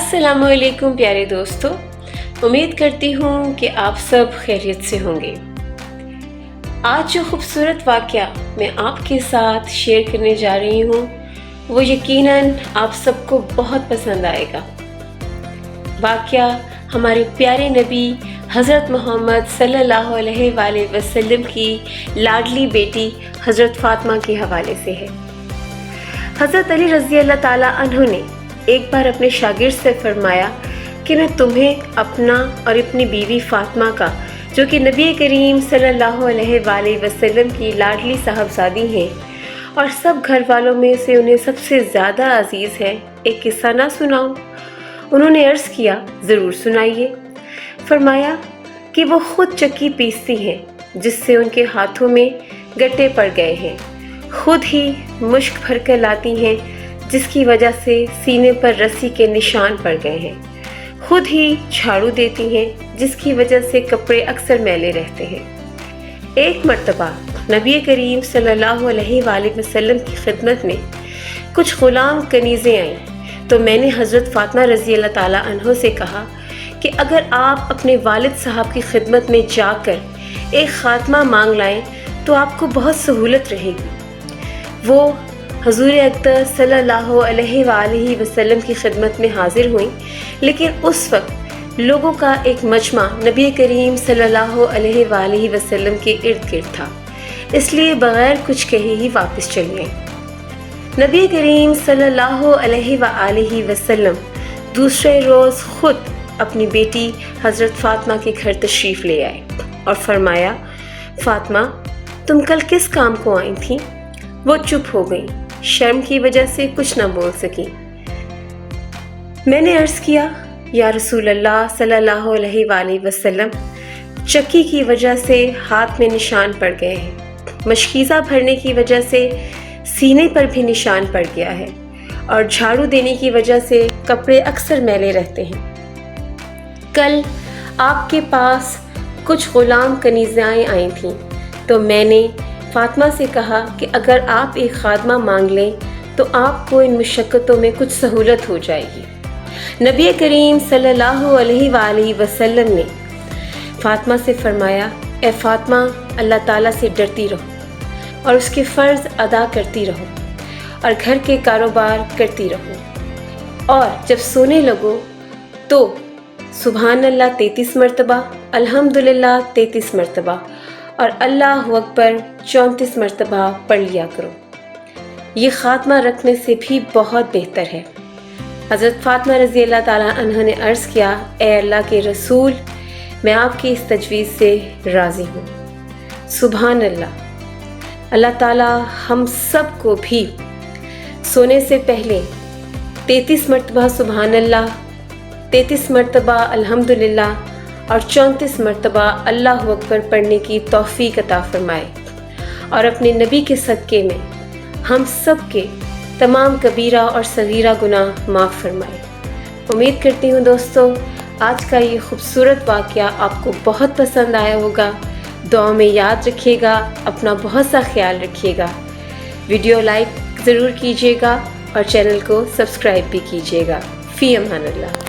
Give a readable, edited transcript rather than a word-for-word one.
अस्सलामुअलैकुम प्यारे दोस्तों, उम्मीद करती हूँ कि आप सब खैरियत से होंगे। आज जो खूबसूरत वाक़या मैं आपके साथ शेयर करने जा रही हूँ वो यकीनन आप सबको बहुत पसंद आएगा। वाक़या हमारे प्यारे नबी हज़रत मोहम्मद सल्लल्लाहु अलैहि वसल्लम की लाडली बेटी हज़रत फ़ातिमा के हवाले से है। हज़रत अली रज़ी अल्लाह ताला अन्हु ने एक बार अपने शागिर्द से फरमाया कि मैं तुम्हें अपना और अपनी बीवी फ़ातिमा का, जो कि नबी करीम सल्लल्लाहु अलैहि वसल्लम की लाडली साहबजादी हैं और सब घर वालों में से उन्हें सबसे ज़्यादा अजीज़ है, एक किस्सा ना सुनाऊं? उन्होंने अर्ज़ किया, ज़रूर सुनाइए। फरमाया कि वो ख़ुद चक्की पीसती हैं जिससे उनके हाथों में गट्टे पड़ गए हैं, खुद ही मुश्क भर कर लाती हैं जिसकी वजह से सीने पर रस्सी के निशान पड़ गए हैं, खुद ही झाड़ू देती हैं जिसकी वजह से कपड़े अक्सर मैले रहते हैं। एक मर्तबा नबी करीम सल्लल्लाहु अलैहि वसल्लम की खिदमत में कुछ ग़ुलाम कनीज़ें आईं तो मैंने हज़रत फ़ातिमा रज़ी अल्लाह ताला अन्हा से कहा कि अगर आप अपने वालिद साहब की खिदमत में जाकर एक ख़ात्मा मांग लाएं तो आपको बहुत सहूलत रहेगी। वो हुज़ूर अक़दस सल्लल्लाहु अलैहि वसल्लम की खिदमत में हाज़िर हुई, लेकिन उस वक्त लोगों का एक मजमा नबी करीम सल्लल्लाहु अलैहि वसल्लम के इर्द गिर्द था, इसलिए बग़ैर कुछ कहे ही वापस चली आई। नबी करीम सल्लल्लाहु अलैहि वसल्लम दूसरे रोज़ ख़ुद अपनी बेटी हज़रत फ़ातिमा के घर तशरीफ़ ले आए और फरमाया, फ़ातिमा तुम कल किस काम को आई थी? वो चुप हो गई, शर्म की वजह से कुछ न बोल सकी। मैंने अर्ज़ किया, या रसूल अल्लाह सल्लल्लाहु अलैहि वसल्लम, चक्की की वजह से हाथ में निशान पड़ गए हैं, मशकीज़ा भरने की वजह से सीने पर भी निशान पड़ गया है और झाड़ू देने की वजह से कपड़े अक्सर मैले रहते हैं। कल आपके पास कुछ ग़ुलाम कनीज़ाएँ आई थीं तो मैंने फ़ातिमा से कहा कि अगर आप एक ख़ादमा मांग लें तो आपको इन मुशक्क़तों में कुछ सहूलत हो जाएगी। नबी करीम सल्लल्लाहु अलैहि वसल्लम ने फ़ातिमा से फरमाया, ए फ़ातिमा, अल्लाह ताला से डरती रहो और उसके फ़र्ज़ अदा करती रहो और घर के कारोबार करती रहो, और जब सोने लगो तो सुबहान अल्लाह 33 मरतबा, अल्हम्दुलिल्लाह 33 मरतबा और अल्लाहु अकबर 34 मरतबा पढ़ लिया करो। ये ख़ात्मा रखने से भी बहुत बेहतर है। हज़रत फ़ातिमा रज़ी अल्लाह ताला अन्हा ने अर्ज़ किया, ए अल्लाह के रसूल, मैं आपकी इस तजवीज़ से राज़ी हूँ। सुबहान अल्लाह। अल्लाह ताला हम सब को भी सोने से पहले 33 मरतबा सुबहान अल्लाह, 33 मरतबा अल्हम्दुलिल्लाह और 34 मरतबा अल्लाहु अकबर पढ़ने की तौफ़ीक अता फ़रमाए और अपने नबी के सदक़े में हम सब के तमाम कबीरा और सगीरा गुनाह माफ़ फ़रमाए। उम्मीद करती हूँ दोस्तों आज का ये खूबसूरत वाक़या आपको बहुत पसंद आया होगा। दुआ में याद रखिएगा, अपना बहुत सा ख्याल रखिएगा। वीडियो लाइक ज़रूर कीजिएगा और चैनल को सब्सक्राइब भी कीजिएगा। फ़ी अमान अल्लाह।